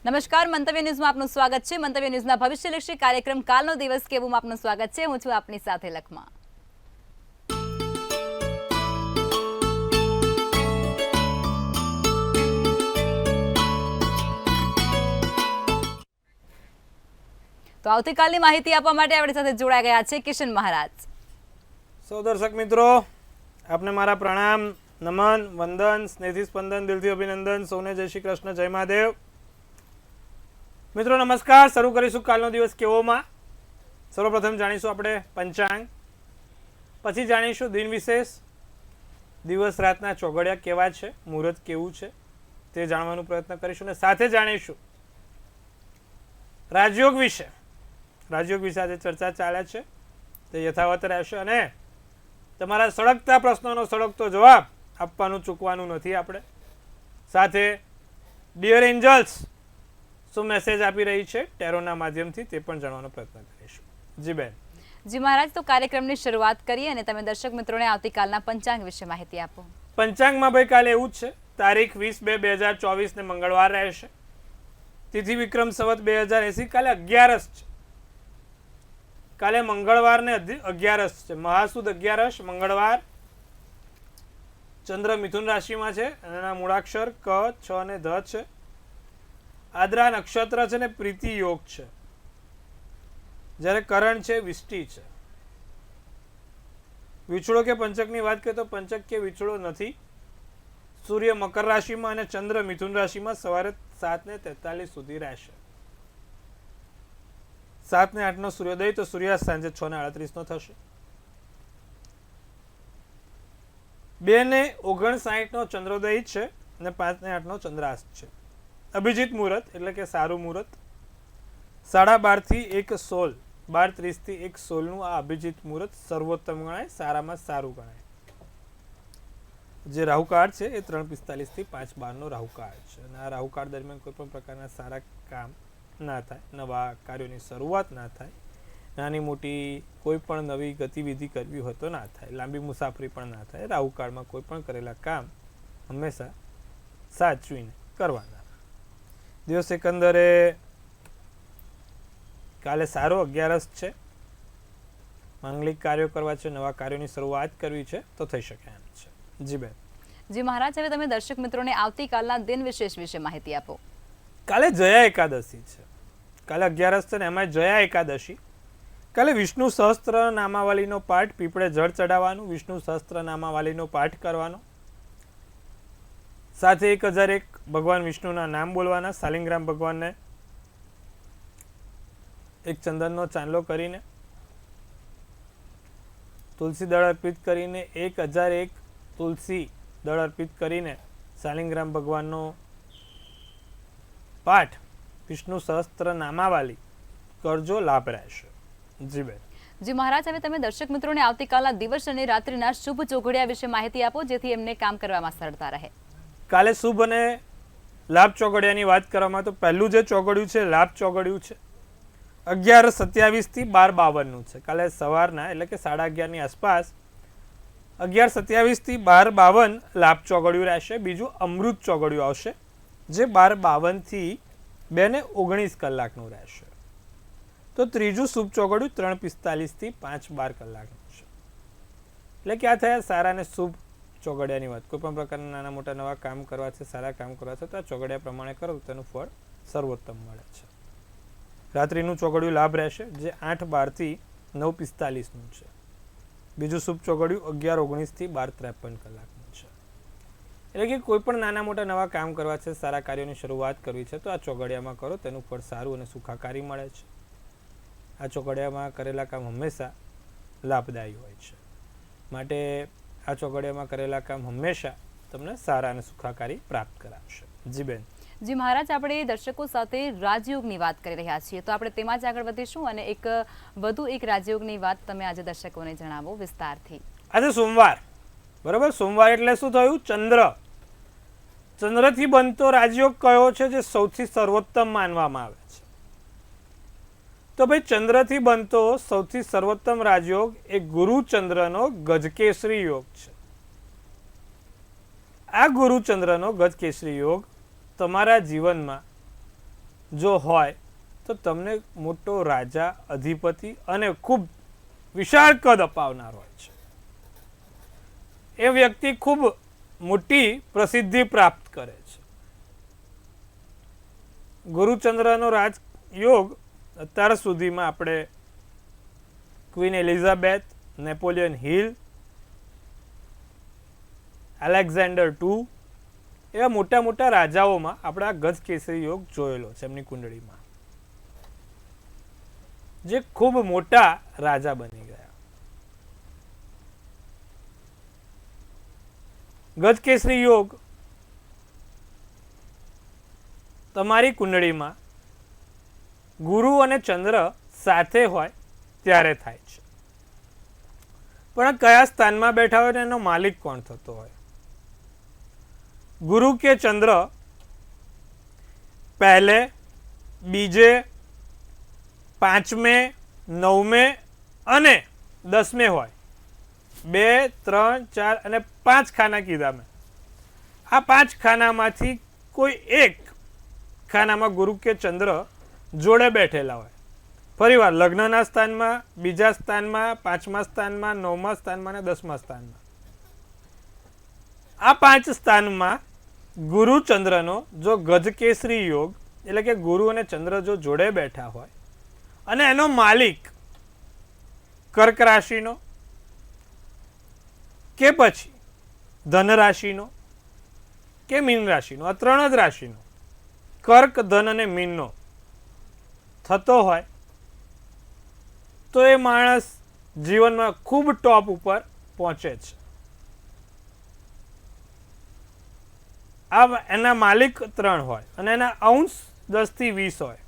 નમસ્કાર, મંતવ્ય ન્યૂઝમાં આપનું સ્વાગત છે. મંતવ્ય ન્યૂઝના ભવિષ્યલક્ષી કાર્યક્રમ કાલનો દિવસ કેવું આપનું સ્વાગત છે. હું છું આપની સાથે લખમા. તો આવતીકાલની માહિતી આપવા માટે આપણી સાથે જોડાઈ ગયા છે કિશન મહારાજ. સૌ દર્શક મિત્રો, આપને મારા પ્રણામ, નમન, વંદન, સ્નેહથી સ્પંદન, દિલથી અભિનંદન. સૌને જય શ્રી કૃષ્ણ, જય મહાદેવ. મિત્રો નમસ્કાર. શરૂ કરીશું કાલનો દિવસ કેવોમાં. સર્વપ્રથમ જાણીશું આપણે પંચાંગ, પછી જાણીશું દિન વિશેષ, દિવસ રાતના ચોઘડિયા કેવા છે, મુહૂર્ત કેવું છે તે જાણવાનો પ્રયત્ન કરીશું અને સાથે જાણીશું રાજયોગ વિશે. રાજયોગ વિશે આજે ચર્ચા ચાલે છે તે યથાવત રહેશે અને તમારા સળગતા પ્રશ્નોનો સળગતો જવાબ આપવાનું ચૂકવાનું નથી આપણે. સાથે ડિયર એન્જલ્સ શું મેસેજ આપી રહી છે ટેરોના માધ્યમથી તે પણ જાણવાનો પ્રયત્ન કરીશું. જી બેન. જી મહારાજ, તો કાર્યક્રમની શરૂઆત કરીએ અને તમે દર્શક મિત્રોને આવતીકાલના પંચાંગ વિશે માહિતી આપો. પંચાંગમાં ભાઈ કાલે એવું જ છે. તારીખ 20/2/2024 ને મંગળવાર રહેશે. તિથિ વિક્રમ સંવત 2080. કાલે 11 છે. કાલે મંગળવાર ને 11 છે. મહાસુદ 11 મંગળવાર. ચંદ્ર મિથુન રાશિમાં છે અને એના મૂળાક્ષર ક, છ અને ધ છે. આદ્રા નક્ષત્ર છે ને પ્રીતિ યોગ છે. જ્યારે કરણ છે વિષ્ટિ છે. વિછળો કે પંચકની વાત કરીએ તો પંચક કે વિછળો નથી. સૂર્ય મકર રાશિમાં અને ચંદ્ર મિથુન રાશિમાં સવારે 7:43 સુધી રહેશે. 7:08 નો સૂર્યોદય, તો સૂર્યાસ્ત સાંજે 6:38 નો થશે. 2:59 નો ચંદ્રોદય છે અને 5:08 નો ચંદ્રાસ્ત છે. અભિજીત મુહૂર્ત એટલે કે સારું મુહૂર્ત 12:30 થી 1:16, 12:30 થી 1:16 નું આ અભિજીત મુહૂર્ત સર્વોત્તમ ગણાય, સારામાં સારું ગણાય. જે રાહુકાળ છે એ 3:45 થી 5:12 નો રાહુકાળ છે અને આ રાહુકાળ દરમિયાન કોઈ પણ પ્રકારના સારા કામ ના થાય, નવા કાર્યોની શરૂઆત ના થાય, નાની મોટી કોઈ પણ નવી ગતિવિધિ કરવી હોય તો ના થાય, લાંબી મુસાફરી પણ ના થાય. રાહુકાળમાં કોઈ પણ કરેલા કામ હંમેશા સાચવીને કરવાના. દિવસ એકંદરે કાલે સારો 11 છે. માંગલિક કાર્યો કરવા છે, નવા કાર્યોની શરૂઆત કરવી છે તો થઈ શકે એમ છે. જી બેન. જી મહારાજ, હવે તમે દર્શક મિત્રોને આવતીકાલના દિન વિશેષ વિશે માહિતી આપો. કાલે જયા એકાદશી છે. કાલે 11 છે ને એમાં જયા એકાદશી. કાલે વિષ્ણુ સહસ્ત્ર નામાવલીનો પાઠ, પીપળે જળ ચડાવવાનું, વિષ્ણુ સહસ્ત્ર નામાવલીનો પાઠ કરવાનો. સાથે 1001 ભગવાન વિષ્ણુના નામ બોલવાના. શાલિગ્રામ ભગવાનને એક ચંદનનો ચાંદલો કરીને, તુલસી દળ અર્પિત કરીને, 1001 તુલસી દળ અર્પિત કરીને શાલિગ્રામ ભગવાનનો પાઠ, વિષ્ણુ સહસ્ત્ર નામાવલી કરજો, લાભ રહેશે. જી બેન. જી મહારાજ, હવે તમે દર્શક મિત્રોને આવતીકાલના દિવસ અને રાત્રિના શુભ ચોઘડિયા વિશે માહિતી આપો, જેથી એમને કામ કરવામાં સરળતા રહે. કાલે શુભ અને લાભ ચોઘડિયાની વાત કરવામાં તો પહેલું જે ચોઘડિયું છે લાભ ચોઘડિયું છે. 11:27 થી 12:52 નું છે. કાલે સવારના એટલે કે 11:30 ની આસપાસ 11:27 થી 12:52 લાભ ચોઘડિયું રહેશે. બીજું અમૃત ચોઘડિયું આવશે જે 12:52 થી 2:19 કલાકનું રહેશે. તો ત્રીજું શુભ ચોઘડિયું 3:45 થી 5:12 કલાકનું છે. એટલે કે આ થયા સારા અને શુભ ચોઘડિયાની વાત. કોઈ પણ પ્રકારના નાના મોટા નવા કામ કરવા છે, સારા કામ કરવા છે તો આ ચોઘડિયા પ્રમાણે કરો તો તેનું ફળ સર્વોત્તમ મળે છે. રાત્રિનું ચોઘડિયું લાભ રહેશે જે 8:12 થી 9:45 નું છે. બીજું શુભ ચોઘડિયું 11:19 થી 12:53 કલાકનું છે. એટલે કે કોઈ પણ નાના મોટા નવા કામ કરવા છે, સારા કાર્યોની શરૂઆત કરવી છે તો આ ચોઘડિયામાં કરો, તેનું ફળ સારું અને સુખાકારી મળે છે. આ ચોઘડિયામાં કરેલા કામ હંમેશા લાભદાયી હોય છે. માટે આ ચોઘડિયામાં કરેલા કામ હંમેશા તમને સારા અને સુખાકારી પ્રાપ્ત કરાવશે. જી બેન. જી મહારાજ, આપણે દર્શકો સાથે રાજયોગની વાત કરી રહ્યા છીએ, તો આપણે તેમાં જ આગળ વધીશું અને વધુ એક રાજયોગની વાત તમે આજે દર્શકોને જણાવો વિસ્તારથી. આજે સોમવાર, બરાબર. સોમવાર એટલે શું થયું? ચંદ્ર. ચંદ્રથી બનતો રાજયોગ કયો છે જે સૌથી સર્વોત્તમ માનવામાં આવે છે? તો ભાઈ ચંદ્રથી બનતો સૌથી સર્વોત્તમ રાજયોગ એ ગુરુચંદ્રનો ગજકેસરી યોગ છે. આ ગુરુચંદ્રનો ગજકેસરી યોગ તમારા જીવનમાં જો હોય તો તમને મોટો રાજા, અધિપતિ અને ખૂબ વિશાળ કદ અપાવનાર હોય છે. એ વ્યક્તિ ખૂબ મોટી પ્રસિદ્ધિ પ્રાપ્ત કરે છે. ગુરુચંદ્રનો રાજયોગ અત્યાર સુધીમાં આપણે queen Elizabeth, Napoleon hill, Alexander II એવા મોટા મોટા રાજાઓમાં આપણે આ ગજ કેસરી યોગ જોયેલો છે એમની કુંડળીમાં, જે ખૂબ મોટા રાજા બની ગયા. ગજ કેસરી યોગ તમારી કુંડળીમાં ગુરુ અને ચંદ્ર સાથે હોય ત્યારે થાય છે. પણ કયા સ્થાનમાં બેઠા હોય એનો માલિક કોણ થતો હોય? ગુરુ કે ચંદ્ર પહેલે, બીજે, 5મે, 9મે અને 10મે હોય. 2, 3, 4 અને 5 ખાના કીધા મેં. આ 5 ખાનામાંથી કોઈ એક ખાનામાં ગુરુ કે ચંદ્ર જોડે બેઠેલા હોય. ફરીવાર લગ્નના સ્થાનમાં, બીજા સ્થાનમાં, 5મા સ્થાનમાં, 9મા સ્થાનમાં અને 10મા સ્થાનમાં. આ 5 સ્થાનમાં ગુરુ ચંદ્રનો જો ગજકેસરી યોગ એટલે કે ગુરુ અને ચંદ્ર જો જોડે બેઠા હોય અને એનો માલિક કર્ક રાશિનો કે પછી ધન રાશિનો કે મીન રાશિનો, આ 3 જ રાશિનો, કર્ક, ધન અને મીનનો થતો હોય તો એ માણસ જીવનમાં ખૂબ ટોપ ઉપર પહોંચે છે. આ એના માલિક 3 હોય અને એના અંશ 10 થી 20 હોય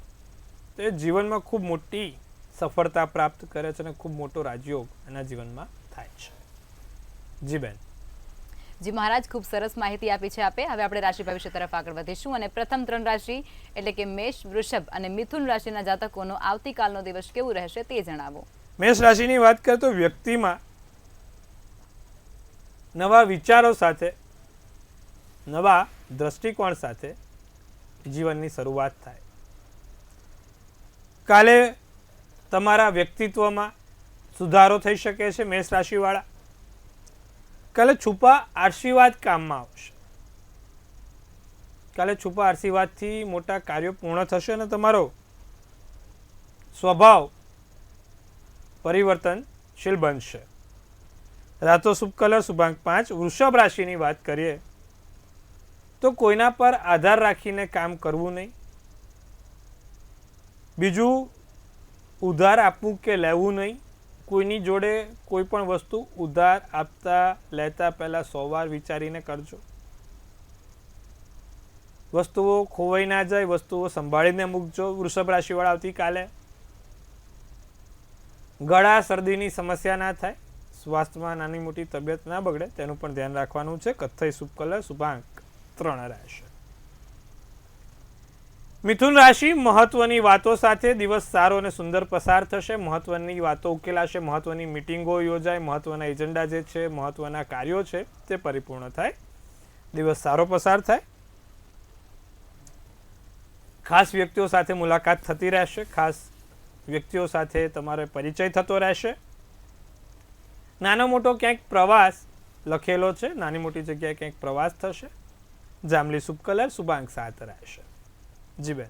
તો એ જીવનમાં ખૂબ મોટી સફળતા પ્રાપ્ત કરે છે અને ખૂબ મોટો રાજયોગ એના જીવનમાં થાય છે. જી બેન. જી મહારાજ, ખૂબ સરસ માહિતી આપી છે આપે. હવે આપણે રાશિ ભવિષ્ય તરફ આગળ વધીશું અને પ્રથમ 3 રાશિ એટલે કે મેષ, વૃષભ અને મિથુન રાશિના જાતકોનો આવતીકાલનો દિવસ કેવું રહેશે તે જણાવો. મેષ રાશિની વાત કરીએ તો વ્યક્તિમાં નવા વિચારો સાથે, નવા દ્રષ્ટિકોણ સાથે જીવનની શરૂઆત થાય. કાલે તમારા વ્યક્તિત્વમાં સુધારો થઈ શકે છે. મેષ રાશિવાળા કાલે છુપા આશીર્વાદ કામમાં આવશે. કાલે છુપા આશીર્વાદથી મોટા કાર્યો પૂર્ણ થશે અને તમારો સ્વભાવ પરિવર્તનશીલ બનશે. રાતો શુભ કલર શુભાંક 5. વૃષભ રાશિની વાત કરીએ તો કોઈના પર આધાર રાખીને કામ કરવું નહીં. બીજું, ઉધાર આપવું કે લેવું નહીં. કોઈની જોડે કોઈ પણ વસ્તુ ઉધાર આપતા લેતા પહેલા 100 વાર વિચારીને કરજો. વસ્તુઓ ખોવાઈ ના જાય, વસ્તુઓ સંભાળીને મૂકજો. વૃષભ રાશિવાળા આવતીકાલે ગળા શરદીની સમસ્યા ના થાય, સ્વાસ્થ્યમાં નાની મોટી તબિયત ના બગડે તેનું પણ ધ્યાન રાખવાનું છે. કથ્થઈ શુભ કલર શુભાંક 3 રહેશે. મિથુન રાશિ મહત્વની વાતો સાથે દિવસ સારો અને સુંદર પસાર થશે. મહત્વની વાતો ઉકેલાશે, મહત્વની મિટિંગો યોજાય, મહત્વના એજન્ડા જે છે, મહત્વના કાર્યો છે તે પરિપૂર્ણ થાય, દિવસ સારો પસાર થાય. ખાસ વ્યક્તિઓ સાથે મુલાકાત થતી રહેશે, ખાસ વ્યક્તિઓ સાથે તમારે પરિચય થતો રહેશે. નાનો મોટો ક્યાંક પ્રવાસ લખેલો છે, નાની મોટી જગ્યાએ ક્યાંક પ્રવાસ થશે. જાંબલી શુભ કલર શુભાંક 7 રહેશે. જી બેન.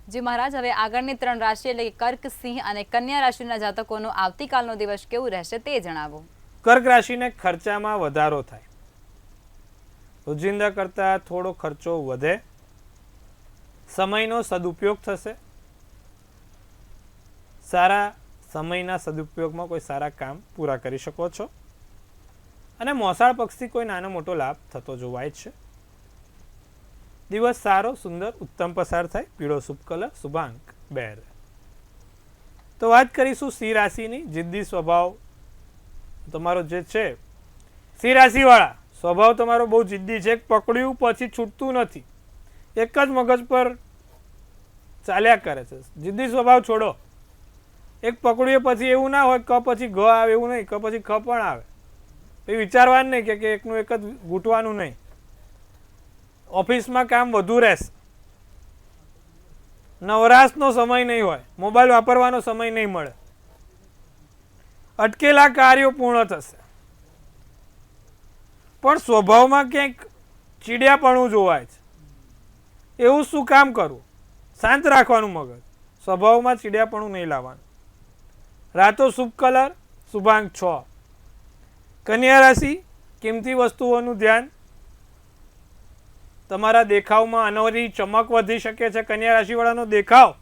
જી મહારાજ, હવે આગળની 3 રાશિ એટલે કે કર્ક, સિંહ અને કન્યા રાશિના જાતકોનો આવતીકાલનો દિવસ કેવું રહેશે તે જણાવો. કર્ક રાશિને ખર્ચામાં વધારો થાય. રોજિંદા કરતા થોડો ખર્ચો વધે. સમયનો સદુપયોગ થશે. સારા સમયના સદુપયોગમાં કોઈ સારા કામ પૂરા કરી શકો છો અને મોસાળ પક્ષથી કોઈ નાનો મોટો લાભ થતો જોવાય છે. દિવસ સારો, સુંદર, ઉત્તમ પસાર થાય. પીળો શુભ કલર શુભાંક 2. તો વાત કરીશું સિંહ રાશિની. જિદ્દી સ્વભાવ તમારો જે છે, સિંહ રાશિવાળા સ્વભાવ તમારો બહુ જિદ્દી છે. પકડ્યું પછી છૂટતું નથી, એક જ મગજ પર ચાલ્યા કરે છે. જિદ્દી સ્વભાવ છોડો. એક પકડ્યું પછી એવું ના હોય ક પછી ઘ આવે, એવું નહીં, ક પછી ખ પણ આવે. એ વિચારવાનું નહીં કે એકનું એક જ ઘૂંટવાનું નહીં. ઓફિસમાં કામ વધુ રહેશે. નવરાશનો સમય નહીં હોય, મોબાઈલ વાપરવાનો સમય નહીં મળે, અટકેલા કાર્યો પૂર્ણ થશે, પણ સ્વભાવમાં ક્યાંક ચીડિયાપણું જોવાય છે. એવું શું કામ કરવું? શાંત રાખવાનું મગજ, સ્વભાવમાં ચીડિયાપણું નહીં લાવવાનું. રાતો શુભ કલર, શુભાંક 6. કન્યા રાશિ, કિંમતી વસ્તુઓનું ધ્યાન, તમારા દેખાવમાં અનવરી ચમક વધી શકે છે. કન્યા રાશિવાળાનો દેખાવ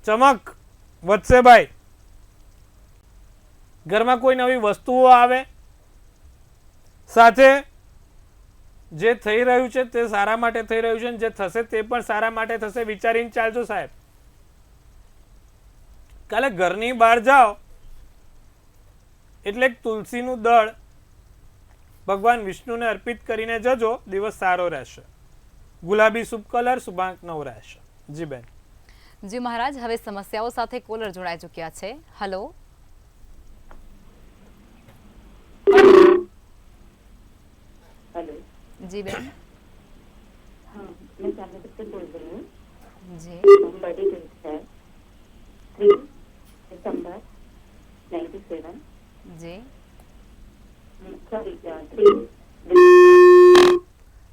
ચમક વધશે ભાઈ. ઘરમાં કોઈ નવી વસ્તુઓ આવે, સાથે જે થઈ રહ્યું છે તે સારા માટે થઈ રહ્યું છે, અને જે થશે તે પણ સારા માટે થશે. વિચારીને ચાલજો સાહેબ. કાલે ઘરની બહાર જાઓ એટલે તુલસીનું દળ ભગવાન વિષ્ણુને અર્પિત કરીને જજો, દિવસ સારો રહેશે. ગુલાબી શુભ કલર, શુભાંક 9 રહેશે. જી બેન. જી મહારાજ, હવે સમસ્યાઓ સાથે કોલર જોડાઈ ચૂક્યા છે. હલો. हेलो જી બેન. हाँ मैं जामिया से बोल रही हूँ. જી बर्थडे डेट है 3 दिसंबर 97. જી सॉरी 3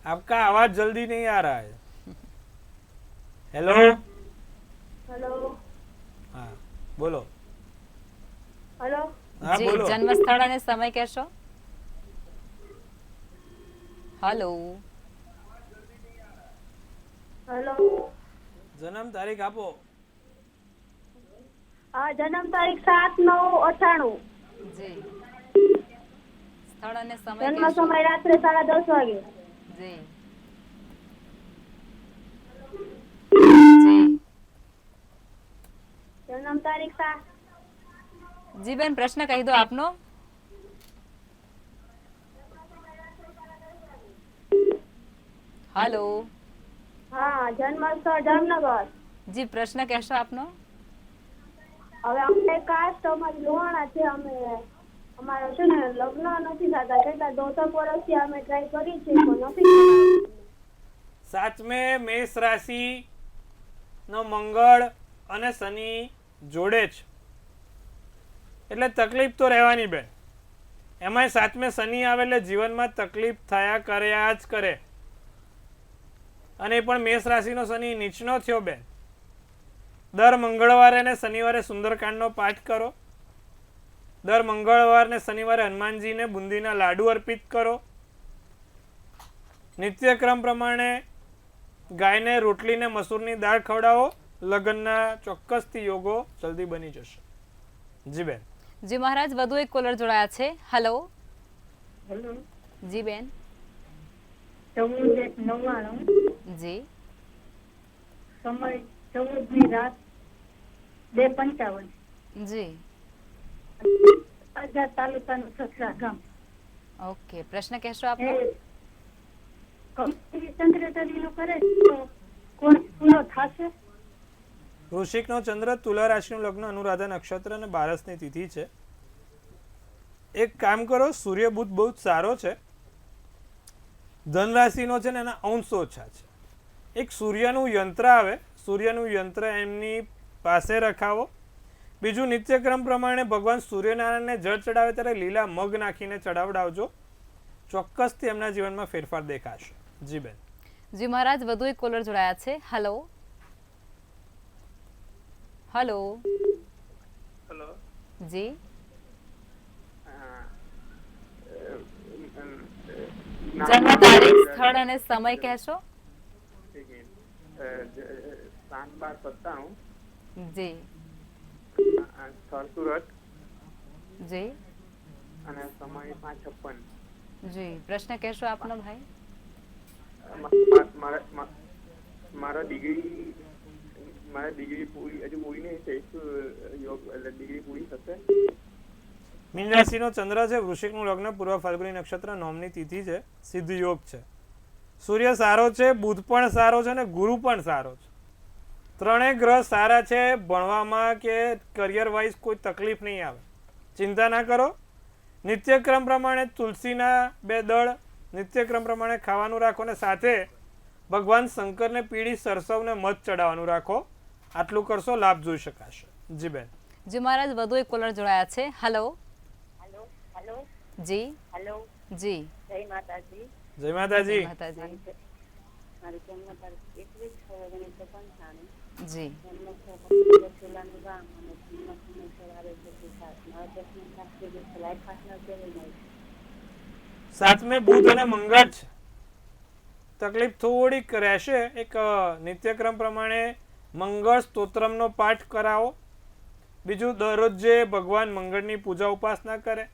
आपका आवाज जल्दी नहीं आ रहा है. हेलो. हेलो हाँ बोलो. हेलो हाँ જી बोलो. જન્મ સ્થળ અને સમય કહેશો? હલો. हेलो જન્મ તારીખ આપો. हाँ जन्म तारीख 7/9/98. જી સ્થળ અને સમય जन्म કહેશો? समय रात्रे 10:30 वागे. જી જી जन्म तारीख 7. જી બેન, પ્રશ્ન કહી દો આપનો. હલો. हाँ जन्म स्थળ જામનગર. જી પ્રશ્ન કહેશો આપનો? હવે અમે કાસ્ટ અમારી લોહાણા છે. અમે અમારા છે ને લગ્ન નથી થતા, કેટલા 2 વર્ષથી અમે ટ્રાય કરી છે પણ નથી થતા. સાતમે મેષ રાશિ નો મંગળ અને શનિ જોડે છે એટલે તકલીફ તો રહેવાની બેન. એમાંય સાતમે શનિ આવે એટલે જીવનમાં તકલીફ થયા કર્યા જ કરે. અને એ પણ મેષ રાશિનો શનિ નીચનો થયો બેન. દર મંગળવારે અને શનિવારે સુંદરકાંડનો પાઠ કરો. દર મંગળવારે અને શનિવારે હનુમાનજીને બુંદીના લાડુ અર્પિત કરો. નિત્યક્રમ પ્રમાણે ગાયને રોટલીને મસૂરની દાળ ખવડાવો. લગ્નના ચોક્કસથી યોગો જલ્દી બની જશે. જી બેન. જી મહારાજ, વધુ એક કોલર જોડાયા છે. હલો. હેલો જી બેન. 14/99. જી સમય 14 રાત 2:55. જી આઝાદ તાલુકાનું સસરા ગામ. ઓકે, પ્રશ્ન કહેશો આપનો? કંપની સેક્રેટરીનું કરે તો કોર્સ પૂરો થશે? વૃશ્ચિકનો ચંદ્ર, તુલા રાશિનું લગ્ન, અનુરાધા નક્ષત્ર અને બારસની તિથિ છે. એક કામ કરો, સૂર્ય બુધ બહુ જ સારો છે. ધન રાશિનો છે ને એના અંશ ઓછા છે. એક સૂર્યનું યંત્ર આવે, સૂર્યનું યંત્ર એમની પાસે રખાવો. બીજું, નિત્યક્રમ પ્રમાણે ભગવાન સૂર્યનારાયણને જળ ચડાવે ત્યારે લીલા મગ નાખીને ચડાવડાવજો. ચોક્કસથી એમના જીવનમાં ફેરફાર દેખાશે. જી બેન. જી મહારાજ, વધુ એક કોલર જોડાયા છે. હલો. હલો. हेलो જી જન્મ તારીખ, સ્થળ અને સમય કહેશો? ठीक है 7/12/97 જી સ્થળ સુરત જી અને સમય 5:56. જી પ્રશ્ન કહેશો આપનો ભાઈ? મારા ડિગ્રી પૂરી હજુ પૂરી નહીં થઈ. યોગ એટલે ડિગ્રી પૂરી થશે? મીન રાશિનો ચંદ્ર છે, વૃશ્ચિકનું લગ્ન, પૂર્વ ફાલ્ગુની નક્ષત્ર, નોમની તિથિ છે, સિદ્ધ યોગ છે. સૂર્ય સારો છે, બુધ પણ સારો છે અને ગુરુ પણ સારો છે. ત્રણેય ગ્રહ સારા છે. ભણવામાં કે કરિયર વાઇઝ કોઈ તકલીફ નહીં આવે, ચિંતા ના કરો. નિત્યક્રમ પ્રમાણે તુલસીના 2 દળ નિત્યક્રમ પ્રમાણે ખાવાનું રાખો અને સાથે ભગવાન શંકરને પીળી સરસવને મધ ચડાવવાનું રાખો. આટલું કરશો લાભ જોઈ શકાશે. જી બેન. જી મહારાજ વધુ એક કોલર જોડાયા છે. હેલો. હેલો હેલો જી હેલો જી. જય માતાજી. જય માતાજી. માતાજી. મારી જન્મ તારીખ 21/6/1995. જી. જન્મ સ્થળ જિલ્લાનું ગામ અને જન્મ સમય સવારે 7:30. મારા દસમી શાસ્ત્રી દિવસે લાઈફ પાર્ટનર કેવું મળે? 7મે બુધ અને મંગળ છે. તકલીફ થોડીક રહેશે. એક નિત્યક્રમ પ્રમાણે મંગળ સ્તોત્રમનો પાઠ કરાવો. બીજું દરરોજ જે ભગવાન મંગળની પૂજા ઉપાસના કરે,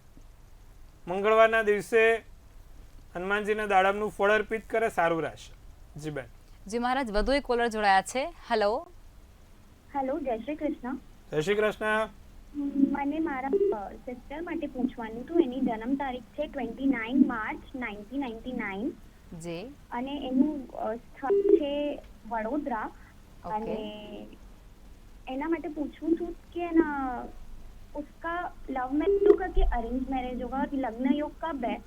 મંગળવારના દિવસે હનુમાનજીના દાડમનું ફળ અર્પિત કરે, સારું રહેશે. જી બેન. જી મહારાજ વધુ એક કોલર જોડાયા છે. હેલો. હેલો, જય શ્રી કૃષ્ણ. જય શ્રી કૃષ્ણ. મને મારા સિસ્ટર માટે પૂછવાનું હતું. એની જન્મ તારીખ છે 29 માર્ચ 1999 જી. અને એનું સ્થળ છે વડોદરા. ઓકે. અને એના માટે પૂછવું છું कि है ना उसका लव मैरिज होगा कि अरेंज मैरिज होगा और लग्न योग कब है?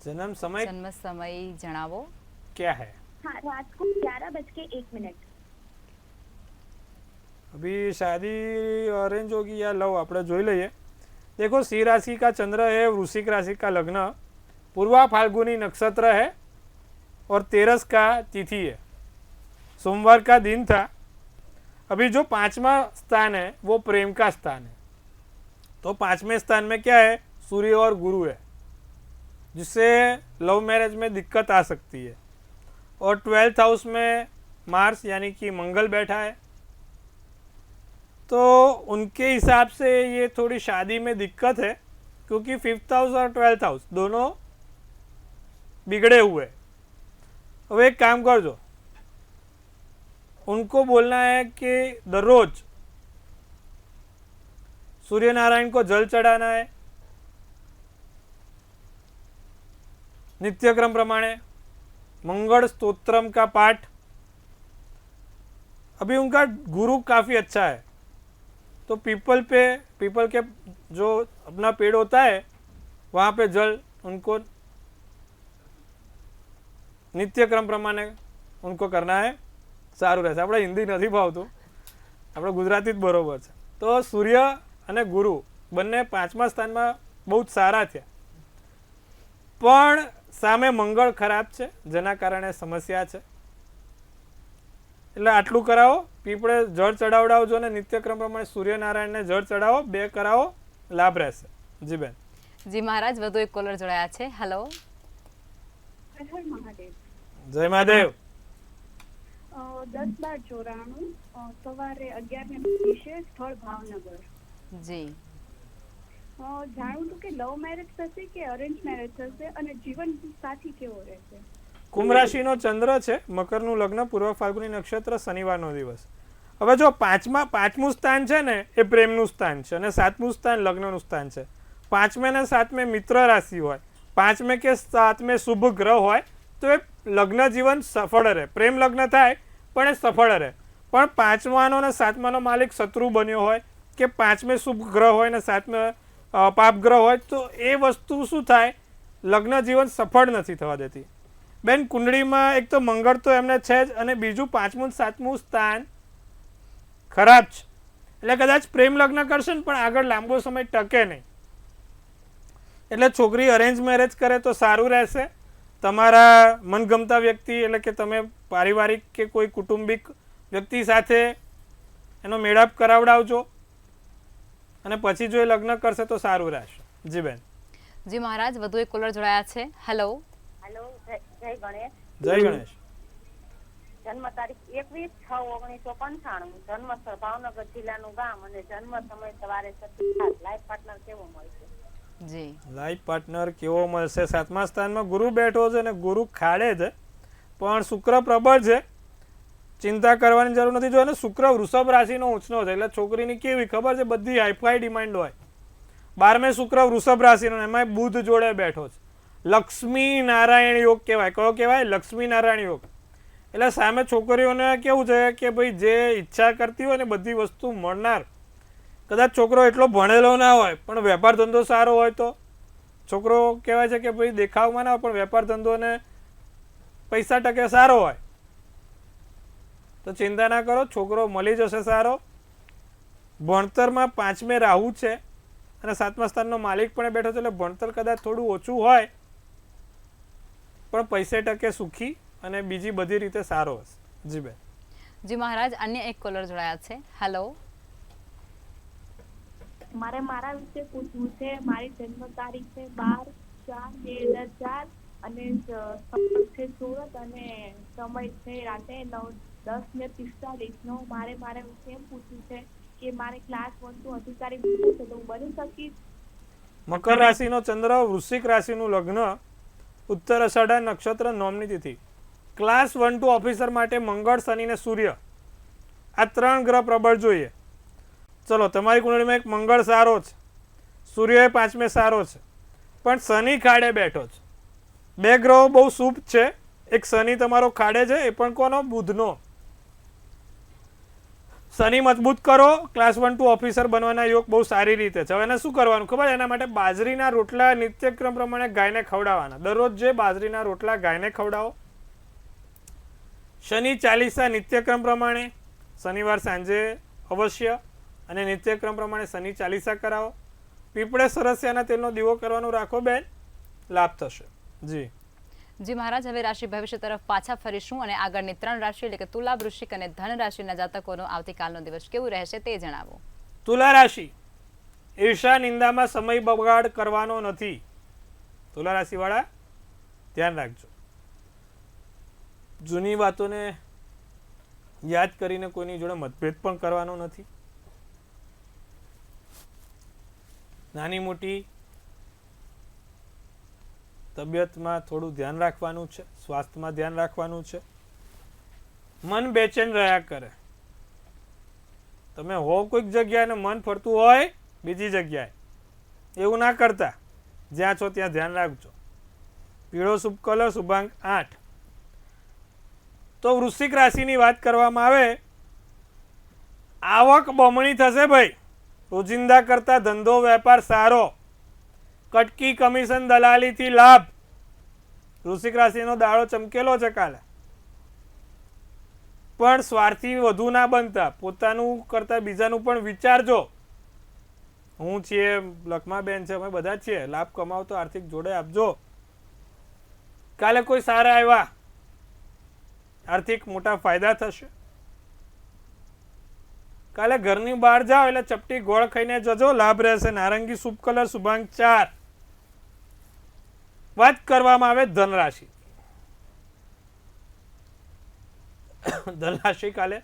जन्म समय जन्म समय जણાવો. क्या है? हाँ, रात को 11:01 अभी शादी अरेंज होगी या लव આપણે જોઈ લઈએ. देखो सिंह राशि का चंद्र है, वृश्चिक राशि का लग्न, पूर्वा फाल्गुनी नक्षत्र है और 13 का तिथि है, सोमवार का दिन था. अभी जो 5वां स्थान है वो प्रेम का स्थान है. तो 5वें स्थान में क्या है? सूर्य और गुरु है, जिससे लव मैरिज में दिक्कत आ सकती है. और 12th हाउस में मार्स यानी कि मंगल बैठा है, तो उनके हिसाब से ये थोड़ी शादी में दिक्कत है, क्योंकि 5th हाउस और 12th हाउस दोनों बिगड़े हुए. अब एक काम कर दो, उनको बोलना है कि दररोज सूर्य नारायण को जल चढ़ाना है नित्यक्रम प्रमाणे, मंगल स्तोत्रम का पाठ. अभी उनका गुरु काफ़ी अच्छा है, तो पीपल के जो अपना पेड़ होता है वहाँ पे जल उनको नित्यक्रम प्रमाणे उनको करना है, સારું રહેશે. આપણે હિન્દી નથી ભાવતું, આપણે ગુજરાતી જ બરોબર છે. તો સૂર્ય અને ગુરુ બંને 5મા સ્થાનમાં બહુ જ સારા થયા, પણ સામે મંગળ ખરાબ છે, જેના કારણે સમસ્યા છે. એટલે આટલું કરાવો, પીપળે જળ ચડાવડાવજો ને નિત્યક્રમ પ્રમાણે સૂર્યનારાયણને જળ ચડાવો, 2 કરાવો, લાભ રહેશે. જી બેન. જી મહારાજ વધુ એક કોલર જોડાયા છે. હેલો. મહાદેવ. જય મહાદેવ. 10/12/94 સવારે 11:20 સ્થળ ભાવનગર. જી. જાણવું હતું કે લવ મેરેજ થશે કે અરેન્જ મેરેજ થશે અને જીવન સાથી કેવો રહેશે? કુંભ રાશિનો ચંદ્ર છે, મકરનું લગ્ન, પૂર્વ ફાલ્ગુની નક્ષત્ર, શનિવારનો દિવસ. હવે જો 5મું સ્થાન છે ને એ પ્રેમનું સ્થાન છે અને 7મું સ્થાન લગ્નનું સ્થાન છે. 5મે અને 7મે મિત્ર રાશિ હોય, 5મે કે 7મે શુભ ગ્રહ હોય તો એ લગ્ન જીવન સફળ રહે. પ્રેમ લગ્ન થાય પણ એ સફળ રહે. પણ 5માનો અને 7માનો માલિક શત્રુ બન્યો હોય કે 5મે શુભ ગ્રહ હોય ને 7મે પાપ ગ્રહ હોય તો એ વસ્તુ શું થાય? લગ્ન જીવન સફળ નથી થવા દેતી. બેન, કુંડળીમાં એક તો મંગળ તો એમને છે જ, અને બીજું 5મું 7મું સ્થાન ખરાબ છે. એટલે કદાચ પ્રેમ લગ્ન કરશે ને પણ આગળ લાંબો સમય ટકે નહીં. એટલે છોકરી અરેન્જ મેરેજ કરે તો સારું રહેશે. તમારા મનગમતા વ્યક્તિ એટલે કે તમે પારિવારિક કે કોઈ કુટુંબિક વ્યક્તિ સાથે એનો મેળાપ કરાવડાવજો અને પછી જો એ લગ્ન કરશે તો સારું રહેશે. જી બેન. જી મહારાજ વધુ એક કોલર જોડાયા છે. હેલો. હેલો, જય ગણેશ. જય ગણેશ. જન્મ તારીખ 21/6/1995. જન્મ સ્થળ ભાવનગર જિલ્લાનું ગામ અને જન્મ સમય સવારે 7:30. લાઈફ પાર્ટનર કેવો મળશે? જી. લાઈફ પાર્ટનર કેવો મળશે? 7મા સ્થાનમાં ગુરુ બેઠો છે અને ગુરુ ખાડે છે, પણ શુક્ર પ્રબળ છે, ચિંતા કરવાની જરૂર નથી. જો એને શુક્ર વૃષભ રાશિનો ઉંચનો છે એટલે છોકરીની કેવી ખબર છે, બધી હાઈફાઈ ડિમાન્ડ હોય. 12મે શુક્ર વૃષભ રાશિનો, એમાં બુધ જોડે બેઠો છે. લક્ષ્મી નારાયણ યોગ કહેવાય. કયો કહેવાય? લક્ષ્મી નારાયણ યોગ. એટલે સામે છોકરીઓને કેવું છે કે ભાઈ જે ઈચ્છા કરતી હોય ને બધી વસ્તુ મળનાર. કદાચ છોકરો એટલો ભણેલો ના હોય પણ વેપાર ધંધો સારો હોય તો છોકરો કહેવાય છે કે ભાઈ દેખાવમાં ના હોય પણ વેપાર ધંધો ને પૈસા ટકે સારો હોય તો ચિંતા ના કરો, છોકરો મળી જશે સારો. ભણતરમાં 5મે રાહુ છે અને 7મા સ્થાનનો માલિક પણ બેઠો છે, એટલે ભણતર કદાચ થોડું ઓછું હોય પણ પૈસે ટકે સુખી અને બીજી બધી રીતે સારો હશે. જી બેન. જી મહારાજ, અન્ય એક કોલર જોડાયા છે. હેલો. મારે મારા વિશે પૂછવું છે. મારી જન્મ તારીખ છે 12/4/2004 અને સ્થળ છે સુરત અને સમય છે રાતે 10:45 મારે વિશે એમ પૂછવું છે કે મારે ક્લાસ 1 to અધિકારી બનવું છે, તો હું બની શકીશ? મકર રાશિનો ચંદ્ર, વૃશ્ચિક રાશિનું લગ્ન, ઉત્તર અષાઢા નક્ષત્ર, નોમની તિથિ. ક્લાસ 1 to ઓફિસર માટે મંગળ, શનિ ને સૂર્ય આ 3 ગ્રહ પ્રબળ જોઈએ. ચલો, તમારી કુંડળીમાં એક મંગળ સારો છે, સૂર્ય 5મે સારો છે, પણ શનિ ખાડે બેઠો છે. 2 ગ્રહો બહુ શુભ છે. એક શનિ તમારો ખાડે છે, એ પણ કોનો? બુધનો. શનિ મજબૂત કરો, ક્લાસ 1 to ઓફિસર બનવાના યોગ બહુ સારી રીતે છે. હવે એને શું કરવાનું ખબર? એના માટે બાજરીના રોટલા નિત્યક્રમ પ્રમાણે ગાયને ખવડાવવાના. દરરોજ જે બાજરીના રોટલા ગાયને ખવડાવો. શનિ ચાલીસા નિત્યક્રમ પ્રમાણે શનિવાર સાંજે અવશ્ય અને નિત્યક્રમ પ્રમાણે શનિ ચાલીસા કરાવો. પીપળે સરસ્યાના તેલનો દીવો કરવાનો રાખો બેન, લાભ થશે. જી. જી મહારાજ, હવે રાશિ ભવિષ્ય તરફ પાછા ફરીશું અને આગળની 3 રાશિ એટલે કે તુલા, વૃશ્ચિક અને ધન રાશિના જાતકોનો આવતીકાલનો દિવસ કેવું રહેશે તે જણાવો. તુલા રાશિ, ઈર્ષા નિંદામાં સમય બગાડ કરવાનો નથી. તુલા રાશિ વાળા ધ્યાન રાખજો. જૂની વાતોને યાદ કરીને કોઈની જોડે મતભેદ પણ કરવાનો નથી. નાની મોટી તબિયતમાં થોડું ધ્યાન રાખવાનું છે, સ્વાસ્થ્યમાં ધ્યાન રાખવાનું છે. મન બેચેન રહ્યા કરે. તમે હો કોઈક જગ્યાએ ને મન ફરતું હોય બીજી જગ્યાએ, એવું ના કરતા. જ્યાં છો ત્યાં ધ્યાન રાખજો. પીળો શુભ કલર, શુભાંક 8. તો વૃશ્ચિક રાશિની વાત કરવામાં આવે, આવક બમણી થશે ભાઈ. રોજિંદા કરતા ધંધો વેપાર સારો. કટકી કમિશન દલાલીથી લાભ. વૃશ્ચિક રાશિનો દાડો ચમકેલો છે કાલે. પણ સ્વાર્થી વધુ ના બનતા, પોતાનું કરતા બીજાનું પણ વિચારજો. હું છીએ, લખમાબેન છે, અમે બધા છીએ. લાભ કમાવો તો આર્થિક જોડે આપજો. કાલે કોઈ સારા આવ્યા, આર્થિક મોટા ફાયદા થશે. કાલે ઘરની બહાર જાઓ એટલે ચપટી ગોળ ખાઈને જજો, લાભ રહેશે. નારંગી શુભ કલર, શુભાંક 4. વાત કરવામાં આવે ધનરાશિ. ધનરાશિ કાલે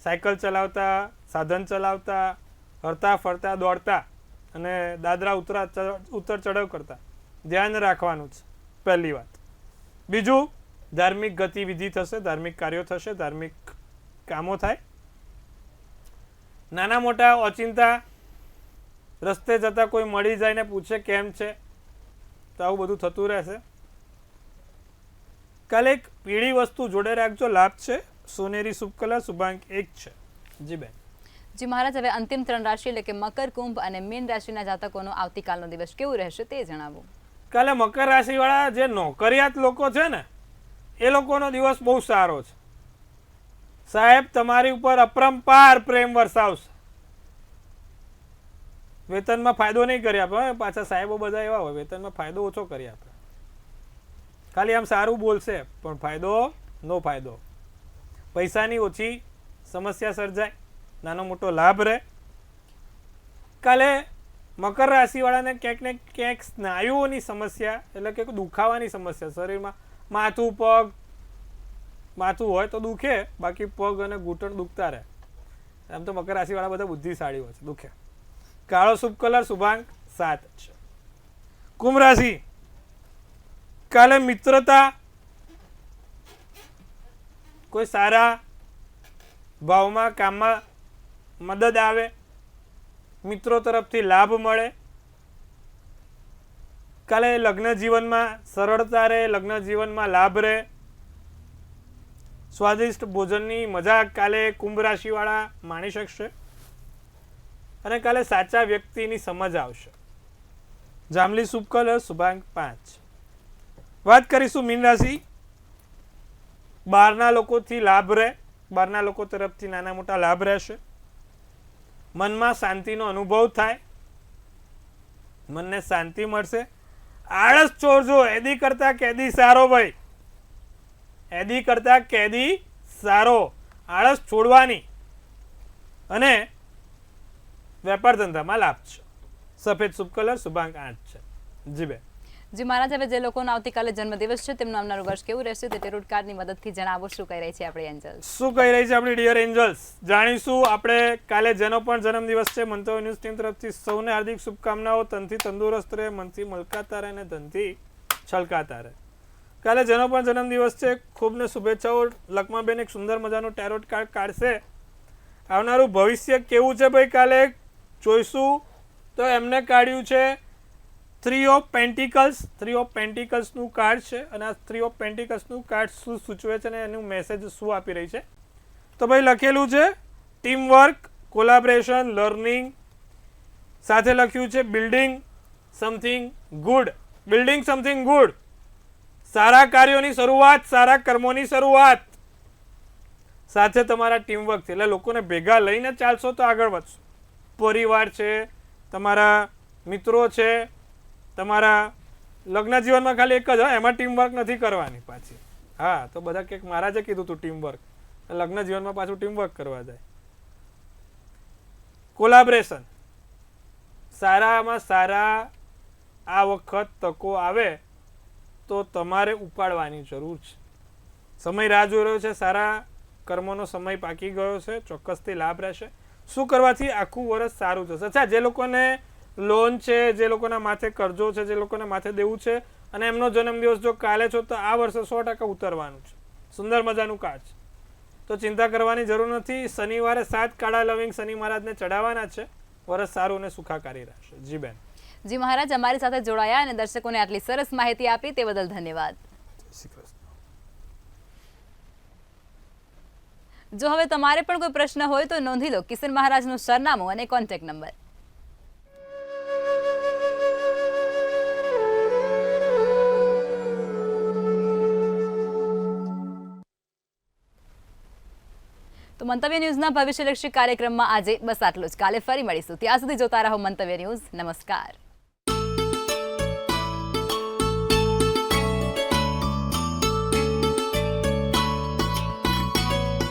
સાયકલ ચલાવતા, સાધન ચલાવતા, હરતા ફરતા, દોડતા અને દાદરા ઉતર ચઢાવ કરતા ધ્યાન રાખવાનું છે, પહેલી વાત. બીજું, ધાર્મિક ગતિવિધિ થશે, ધાર્મિક કાર્યો થશે, ધાર્મિક કામો થાય. નાના મોટા ઓચિંતા રસ્તે જતા કોઈ મળી જાય ને પૂછે કેમ છે, તો આવું બધું થતું રહેશે. કાલે એક પીળી વસ્તુ જોડે રાખજો, લાભ છે. સોનેરી શુભ કલર, શુભાંક 1 છે. જી બેન. જી મહારાજ, હવે અંતિમ 3 રાશિ એટલે કે મકર, કુંભ અને મીન રાશિના જાતકોનો આવતીકાલનો દિવસ કેવું રહેશે તે જણાવો. કાલે મકર રાશિ વાળા જે નોકરિયાત લોકો છે ને, એ લોકોનો દિવસ બહુ સારો છે. સાહેબ તમારી ઉપર અપરંપાર પ્રેમ વરસાવશે. વેતનમાં ફાયદો નહીં કરી આપે. પાછા સાહેબો બધા એવા હોય, વેતનમાં ફાયદો ઓછો કરી આપે. ખાલી આમ સારું બોલશે પણ ફાયદો નો ફાયદો. પૈસાની ઓછી સમસ્યા સર્જાય, નાનો મોટો લાભ રહે. કાલે મકર રાશિ વાળાને ક્યાંક ને ક્યાંક સ્નાયુઓની સમસ્યા એટલે કે દુખાવાની સમસ્યા શરીરમાં, માથું હોય તો દુખે, બાકી પગ અને ઘૂંટણ દુખતા રહે. આમ તો મકર રાશિ વાળા બધા બુદ્ધિશાળી હોય છે, દુખે. કાળો શુભ કલર, શુભાંક 7 છે. કુંભ રાશિ, કાલે મિત્રતા, કોઈ સારા ભાવમાં કામમાં મદદ આવે, મિત્રો તરફથી લાભ મળે. કાલે લગ્ન જીવનમાં સરળતા રહે, લગ્ન જીવનમાં લાભ રહે. સ્વાદિષ્ટ ભોજનની મજા કાલે કુંભ રાશિ વાળા માણી શકશે. અને કાલે સાચા વ્યક્તિની સમજ આવશે. જાંબલી શુભ કલર, શુભાંક 5. વાત કરીશું મીન રાશિ. બહારના લોકોથી લાભ રહે, બહારના લોકો તરફથી નાના મોટા લાભ રહેશે, મનમાં શાંતિનો અનુભવ થાય, મનને શાંતિ મળશે. આળસ છોડજો, એદી કરતા કેદી સારો ભાઈ, એદી કરતા કેદી સારો. આળસ છોડવાની અને વેપાર ધંધામાં લાભ છે. સફેદ શુભ કલર, શુભાંક 8 છે. જી બેન. જી મહારાજ, હવે જે લોકોનો આવતીકાલે જન્મદિવસ છે તેમનું આવનારું વર્ષ કેવું રહેશે તે ટેરોટ કાર્ડની મદદથી જણાવો. શું કહી રહી છે આપણી એન્જલ્સ? શું કહી રહી છે આપણી ડિયર એન્જલ્સ જાણીશું આપણે. કાલે જેનો પણ જન્મદિવસ છે, મંતવ્ય ન્યૂઝ ટીમ તરફથી સૌને હાર્દિક શુભકામનાઓ. તનથી તંદુરસ્ત રહે, મનથી મલકાતા રહે અને ધનથી છલકાતા રહે. કાલે જેનો પણ જન્મદિવસ છે ખૂબ ને શુભેચ્છાઓ. લક્ષ્માબેન એક સુંદર મજાનું ટેરોટ કાર્ડ કાઢશે. આવનારું ભવિષ્ય કેવું છે ભાઈ કાલે જોઈશું. તો એમને કાઢ્યું છે 3 ઓફ પેન્ટિકલ્સ. 3 ઓફ પેન્ટિકલ્સનું કાર્ડ છે અને આ 3 ઓફ પેન્ટિકલ્સનું કાર્ડ શું સૂચવે છે અને એનું મેસેજ શું આપી રહી છે? તો ભાઈ લખેલું છે ટીમ વર્ક, કોલાબરેશન, લર્નિંગ. સાથે લખ્યું છે building something good. Building something good. સારા કાર્યોની શરૂઆત, સારા કર્મોની શરૂઆત. સાથે તમારા ટીમવર્ક છે એટલે લોકોને ભેગા લઈને ચાલશો તો આગળ વધશો. પરિવાર છે, તમારા મિત્રો છે, તમારા લગ્ન જીવનમાં ખાલી એક જ હોય, એમાં ટીમવર્ક નથી કરવાની પાછી. હા, તો બધા કે મહારાજે કીધું તું ટીમવર્ક, લગ્ન જીવનમાં પાછું ટીમવર્ક કરવા જાય. કોલાબરેશન, સારામાં સારા આ વખત તકો આવે તો તમારે ઉપાડવાની જરૂર છે. સમય રાહ જોઈ રહ્યો છે, સારા કર્મોનો સમય પાકી ગયો છે, ચોક્કસથી લાભ રહેશે. શું કરવાથી આખું વર્ષ સારું જશે? અચ્છા, જે લોકોને લોન છે, જે લોકોના માથે કરજો છે, જે લોકોને માથે દેવું છે અને એમનો જન્મદિવસ જો કાલે છો તો આ વર્ષે 100% ઉતરવાનું છે. સુંદર મજાનું કાર્ડ છે, તો ચિંતા કરવાની જરૂર નથી. શનિવારે 7 કાળા લવિંગ શનિ મહારાજને ચડાવવાના છે. વર્ષ સારું અને સુખાકારી રહેશે. જી બેન. જી મહારાજ, અમારી સાથે જોડાયા અને દર્શકોને આટલી સરસ માહિતી આપી તે બદલ ધન્યવાદ. શ્રી કૃષ્ણ. જો હવે તમારે પણ કોઈ પ્રશ્ન હોય તો નોંધી લો કિશન મહારાજનું સરનામું અને કોન્ટેક્ટ નંબર. તો મંતવ્ય ન્યૂઝના ભવિષ્યલક્ષી કાર્યક્રમમાં આજે બસ આટલું જ. કાલે ફરી મળીશું. ત્યાં સુધી જોતા રહો મંતવ્ય ન્યૂઝ. નમસ્કાર.